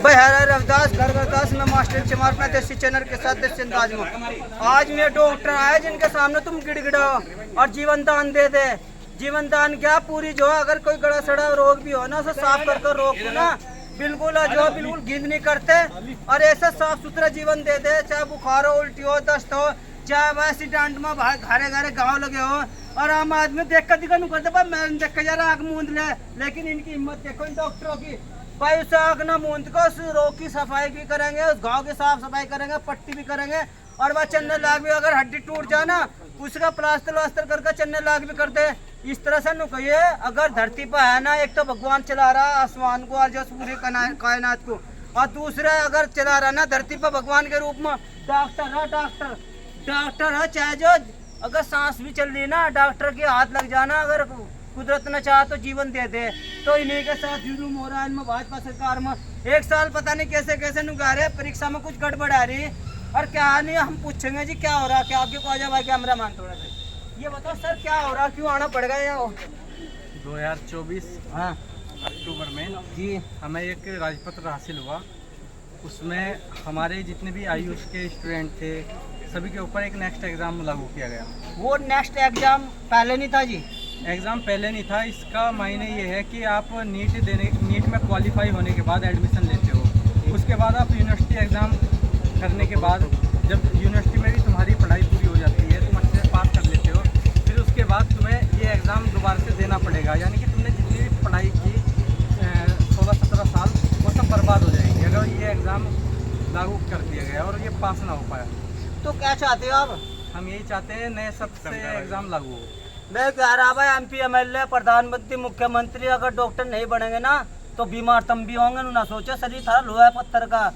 भाई हर रविदास घर रविदास में मास्टर चमार अपना देसी चैनल के साथ देसी अंदाज में आज मैं डॉक्टर आए जिनके सामने तुम गिड़गिड़ाओ और जीवन दान दे दे। जीवन दान क्या पूरी जो अगर कोई गड़ा सड़ा रोग भी हो ना उसे साफ कर रोग को ना बिल्कुल जो बिल्कुल गिंद नहीं करते और ऐसा साफ सुथरा जीवन दे दे। चाहे बुखार हो, उल्टी हो, दस्त हो, चाहे वह एक्सीडेंट में घरे घरे गाँव लगे हो और आम आदमी देख कर दिखा नहीं करते मैं देख कर जरा आग मूंद ले, लेकिन इनकी हिम्मत देखो इन डॉक्टरों की। भाई उसे आग ना मूंद को उस रोग की सफाई भी करेंगे, उस गांव की साफ सफाई करेंगे, पट्टी भी करेंगे और वह चलने लाग भी अगर हड्डी टूट जाए ना उसका प्लास्टर वास्टर करके चलने लाग भी कर दे। इस तरह से नु कहिए अगर धरती पर है ना एक तो भगवान चला रहा आसमान को और जो पूरे कायनात को, और दूसरा अगर चला रहा ना धरती पर भगवान के रूप में डॉक्टर है। डॉक्टर है चाहे जो अगर सांस भी चल रही ना डॉक्टर के हाथ लग जाना अगर कुदरत न चाहे तो जीवन दे दे। तो इन्हीं के साथ जुलूम हो रहा है इनमें भाजपा सरकार में। एक साल पता नहीं कैसे कैसे नुगा रहे परीक्षा में कुछ गड़बड़ आ रही और क्या नहीं हम पूछेंगे जी क्या हो रहा क्या आपके को भाई कैमरा मान थोड़ा सा ये बताओ सर क्या हो रहा क्यों आना पड़ गया यहाँ 2024 हाँ अक्टूबर में जी हमें एक राजपत्र हासिल हुआ। उसमें हमारे जितने भी आयुष के स्टूडेंट थे सभी के ऊपर एक नेक्स्ट एग्ज़ाम लागू किया गया। वो नेक्स्ट एग्जाम पहले नहीं था जी? एग्ज़ाम पहले नहीं था। इसका मायने ये है कि आप नीट में क्वालिफाई होने के बाद एडमिशन लेते हो, उसके बाद आप यूनिवर्सिटी एग्ज़ाम करने के बाद जब यूनिवर्सिटी में भी तुम्हारी पढ़ाई पूरी हो जाती है तुम अच्छे से पास कर लेते हो, फिर उसके बाद तुम्हें ये एग्ज़ाम दोबारा से देना पड़ेगा। यानी कि तुमने जितनी भी पढ़ाई की 16-17 साल वो सब बर्बाद हो जाएंगे अगर ये एग्ज़ाम लागू कर दिया गया और ये पास ना हो पाया। तो क्या चाहते हो आप? हम यही चाहते हैं नए सबसे एग्ज़ाम लागू हो। मैं कह रहा भाई MP MLA प्रधानमंत्री मुख्यमंत्री अगर डॉक्टर नहीं बनेंगे ना तो बीमार तुम भी होंगे ना सोचो शरीर था लोहा है पत्थर का।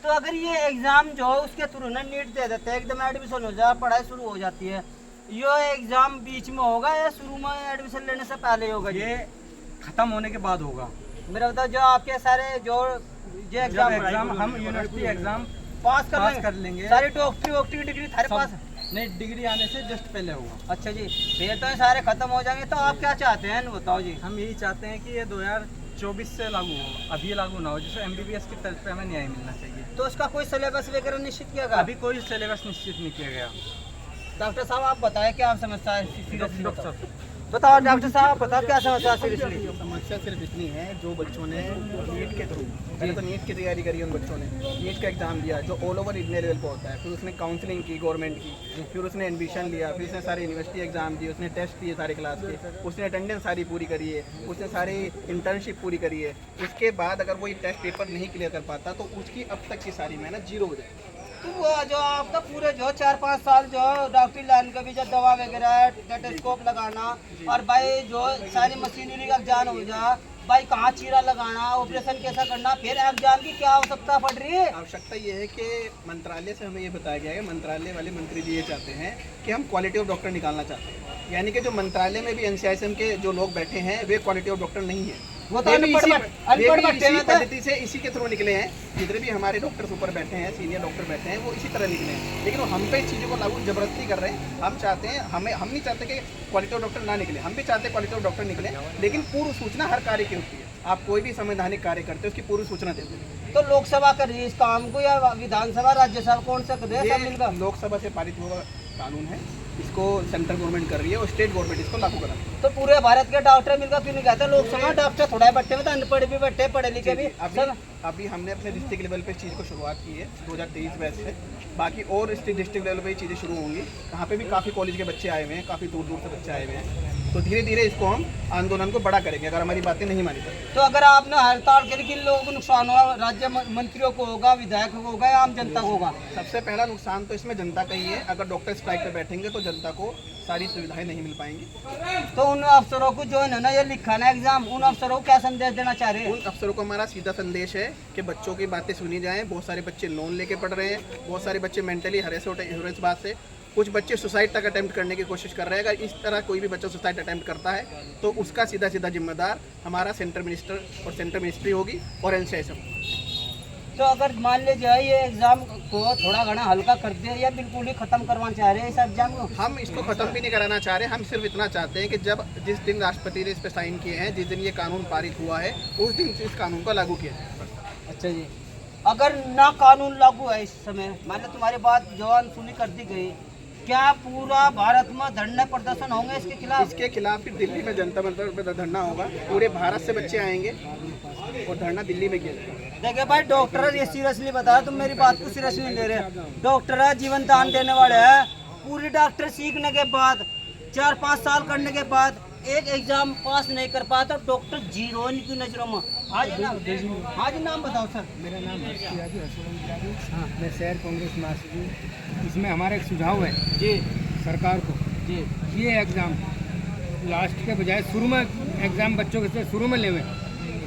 तो अगर ये एग्जाम जो है उसके थ्रू ना नीट दे देते हैं एकदम एडमिशन हो जाए पढ़ाई शुरू हो जाती है। ये एग्जाम बीच में होगा या शुरू में एडमिशन लेने से पहले होगा? ये ख़त्म होने के बाद होगा। मेरा बताओ जो आपके सारे जो एग्ज़ाम हम यूनिवर्सिटी एग्ज़ाम पास कर लेंगे सारी डॉक्टरी डिग्री थारे पास नहीं डिग्री आने से जस्ट पहले होगा। अच्छा जी फिर तो ये सारे खत्म हो जाएंगे। तो आप क्या चाहते हैं बताओ जी? हम यही चाहते हैं कि ये 2024 से लागू हो, अभी लागू ना हो, जिससे MBBS की तरफ पे हमें न्याय मिलना चाहिए। तो उसका कोई सिलेबस वगैरह निश्चित किया गया? अभी कोई सिलेबस निश्चित नहीं किया गया। डॉक्टर साहब आप बताएं क्या आप समस्या है? डॉक्टर साहब बताओ डॉक्टर साहब बताओ क्या समस्या सीरियसली? समस्या सिर्फ इतनी है जो बच्चों ने नीट के थ्रू पहले तो नीट की तैयारी करी उन बच्चों ने नीट का एग्ज़ाम दिया जो ऑल ओवर इंडिया लेवल पर होता है, फिर उसने काउंसलिंग की गवर्नमेंट की, फिर उसने एडमिशन लिया, फिर उसने सारे यूनिवर्सिटी एग्ज़ाम दिए, उसने टेस्ट दिए सारे क्लास के, उसने अटेंडेंस सारी पूरी करी है, उसने सारी इंटर्नशिप पूरी करी है। उसके बाद अगर वो ये टेस्ट पेपर नहीं क्लियर कर पाता तो उसकी अब तक की सारी मेहनत जीरो हो जाएगी। तो वो जो आपका पूरे जो 4-5 साल जो डॉक्टरी लाइन का भी जो दवा वगैरह टेटस्कोप लगाना और भाई जो सारी मशीनरी का ज्ञान हो जा भाई कहाँ चीरा लगाना ऑपरेशन कैसा करना फिर एग्जाम की क्या आवश्यकता पड़ रही है? आवश्यकता ये है कि मंत्रालय से हमें ये बताया गया है, मंत्रालय वाले मंत्री जी ये चाहते हैं कि हम क्वालिटी ऑफ डॉक्टर निकालना चाहते हैं। यानी कि जो मंत्रालय में भी NCISM के जो लोग बैठे हैं वे क्वालिटी ऑफ डॉक्टर नहीं है, वो तो वे भी इसी अनपढ़ पद्धति से इसी के थ्रू निकले हैं। जितने भी हमारे डॉक्टर्स ऊपर बैठे हैं सीनियर डॉक्टर बैठे हैं वो इसी तरह निकले हैं, लेकिन वो हम पे इस चीज़ों को लागू जबरदस्ती कर रहे हैं। हम चाहते हैं हम नहीं चाहते कि क्वालिटी ऑफ डॉक्टर ना निकले, हम भी चाहते हैं क्वालिटी ऑफ डॉक्टर निकले, लेकिन पूर्व सूचना हर कार्य की होती है। आप कोई भी संवैधानिक कार्य करते हो उसकी पूर्व सूचना देते हैं। तो लोकसभा कर रही है इस काम को या विधानसभा राज्यसभा कौन सा कर रही है? सब मिलकर लोकसभा से पारित हुआ कानून है, इसको सेंट्रल गवर्नमेंट कर रही है और स्टेट गवर्नमेंट इसको लागू करा रही है। तो पूरे भारत के डॉक्टर मिलकर क्यों नहीं कहते लोकसभा डॉक्टर थोड़ा बैठे हुए तो अनपढ़ भी बैठे पढ़े लिखे भी अभी हमने अपने डिस्ट्रिक्ट लेवल पे इस चीज़ को शुरुआत की है 2023 बैच से। बाकी और डिस्ट्रिक्ट लेवल पे ये चीज़ें शुरू होंगी। यहाँ पे भी काफ़ी कॉलेज के बच्चे आए हुए हैं, काफ़ी दूर दूर से बच्चे आए हुए हैं। तो धीरे धीरे इसको हम आंदोलन को बड़ा करेंगे अगर हमारी बातें नहीं मानी जाती। तो अगर आपने हड़ताल करी किन लोगों को नुकसान होगा? राज्य मंत्रियों को होगा, विधायकों को होगा या आम जनता को होगा? सबसे पहला नुकसान तो इसमें जनता का ही है। अगर डॉक्टर स्ट्राइक पर बैठेंगे तो जनता को सारी सुविधाएं नहीं मिल पाएंगी। तो उन अफसरों को जो है ना ये लिखा ना एग्जाम उन अफसरों को क्या संदेश देना चाह रहे हैं? उन अफसरों को हमारा सीधा संदेश है कि बच्चों की बातें सुनी जाएं। बहुत सारे बच्चे लोन लेके पढ़ रहे हैं, बहुत सारे बच्चे मेंटली हरेस बात से, कुछ बच्चे सुसाइड तक अटेम्प्ट करने की कोशिश कर रहे हैं। अगर इस तरह कोई भी बच्चा सुसाइड अटेम्प्ट करता है तो उसका सीधा जिम्मेदार हमारा सेंट्रल मिनिस्टर और सेंट्रल मिनिस्ट्री होगी और NCISM। तो अगर मान लीजिए ये एग्जाम को थोड़ा घना हल्का कर दे या बिल्कुल ही खत्म करवाना चाह रहे हैं इस एग्जाम को? हम इसको खत्म भी नहीं कराना चाह रहे, हम सिर्फ इतना चाहते हैं कि जिस दिन राष्ट्रपति ने इस पर साइन किए हैं, जिस दिन ये कानून पारित हुआ है उस दिन इस कानून को लागू किया जाए। अच्छा जी अगर ना कानून लागू है इस समय, मैंने तुम्हारी बात जवान सुनी कर दी गई, क्या पूरा भारत में धरने प्रदर्शन होंगे इसके खिलाफ? इसके खिलाफ फिर दिल्ली में जनता मंच पर धरना होगा, पूरे भारत से बच्चे आएंगे और धरना दिल्ली में किया जाएगा। देखिए भाई, डॉक्टर ये सीरियसली बता, तुम मेरी बात को सीरियसली नहीं ले रहे। डॉक्टर है, जीवन दान देने वाले हैं, पूरी डॉक्टर सीखने के बाद 4-5 साल करने के बाद एक एग्जाम पास नहीं कर पाता, डॉक्टर जीरो इनकी नजरों में। हाँ जी नाम बताओ सर। मेरा नाम हाँ, मैं शहर कांग्रेस महासचिव। इसमें हमारा एक सुझाव है जी सरकार को, जी ये एग्ज़ाम लास्ट के बजाय शुरू में एग्ज़ाम बच्चों के शुरू में लेवे।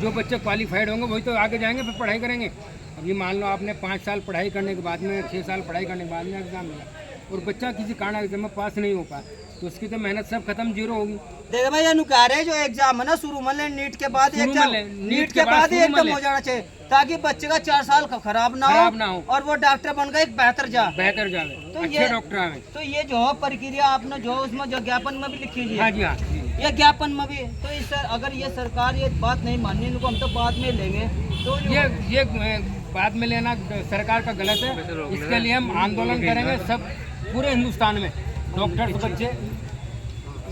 जो बच्चे क्वालिफाइड होंगे वही तो आगे जाएंगे, फिर पढ़ाई करेंगे। अभी मान लो आपने 5 साल पढ़ाई करने के बाद में, 6 साल पढ़ाई करने के बाद में एग्ज़ाम लिया और बच्चा किसी कारण एग्जाम में पास नहीं हो पाया, तो उसकी तो मेहनत सब खत्म, जीरो होगी। देखो भाई, अनुकार है जो एग्जाम है ना शुरू में ले, नीट के बाद एग्जाम, नीट के बाद ही एकदम हो जाना चाहिए, ताकि बच्चे का 4 साल खराब ना हो और वो डॉक्टर बनकर एक बेहतर जाए, तो ये डॉक्टर आवे। तो ये जो प्रक्रिया आपने जो उसमें जो ज्ञापन में भी लिखी हुई हाँ है, जी हाँ, ये ज्ञापन में भी, तो इस अगर ये सरकार ये बात नहीं मानी, इनको हम तो बाद में लेंगे, तो ये बाद में लेना सरकार का गलत है। इसके लिए हम आंदोलन करेंगे, सब पूरे हिंदुस्तान में डॉक्टर बच्चे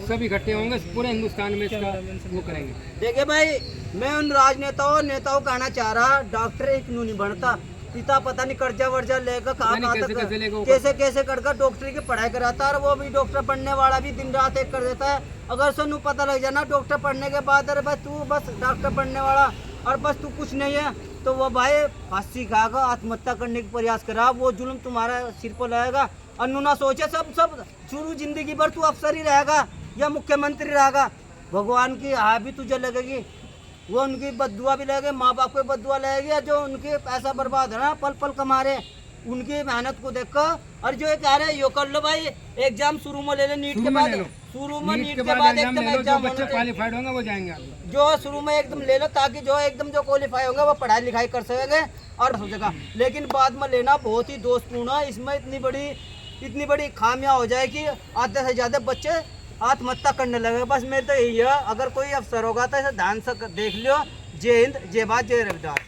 सब इकट्ठे होंगे, पूरे हिंदुस्तान में इसका वो करेंगे। देखिए भाई, मैं उन राजनेताओं नेताओं कहना चाह रहा, डॉक्टर एक नहीं बनता, पिता पता नहीं कर्जा वर्जा लेकर कहाँ कैसे कर डॉक्टरी की पढ़ाई कराता है, और वो भी डॉक्टर बनने वाला भी दिन रात एक कर देता है। अगर सुनू पता लग जाना डॉक्टर पढ़ने के बाद, अरे भाई तू बस डॉक्टर बनने वाला और बस तू कुछ नहीं है, तो वो भाई फांसी खाएगा, आत्महत्या करने का प्रयास करा, वो जुल्म तुम्हारा सिर पर रहेगा। अन्नू ना सोचे, सब शुरू जिंदगी भर तू अफसर ही रहेगा या मुख्यमंत्री रहेगा, भगवान की हाँ भी तुझे लगेगी, वो उनकी बद्दुआ भी लगेगी, माँ बाप को बद्दुआ लगेगी, जो उनके पैसा बर्बाद है ना पल पल कमा रहे, उनकी मेहनत को देखकर। और जो ये कह रहे हैं यो कर लो भाई, एग्जाम शुरू में ले लो, नीट के बाद शुरू में नीट के बाद एकदम एग्जाम बच्चे क्वालिफाइड होंगे वो जाएंगे जो शुरू में एकदम ले लो, ताकि जो एकदम जो क्वालिफाई होंगे वो पढ़ाई लिखाई कर सकेंगे और हो जाएगा। लेकिन बाद में लेना बहुत ही दोषपूर्ण है, इसमें इतनी बड़ी खामियां हो जाए कि आधे से ज़्यादा बच्चे आत्महत्या करने लगे। बस मेरे तो यही है, अगर कोई अफसर होगा तो इसे ध्यान से देख लियो। जय हिंद, जय भारत, जय रविदास।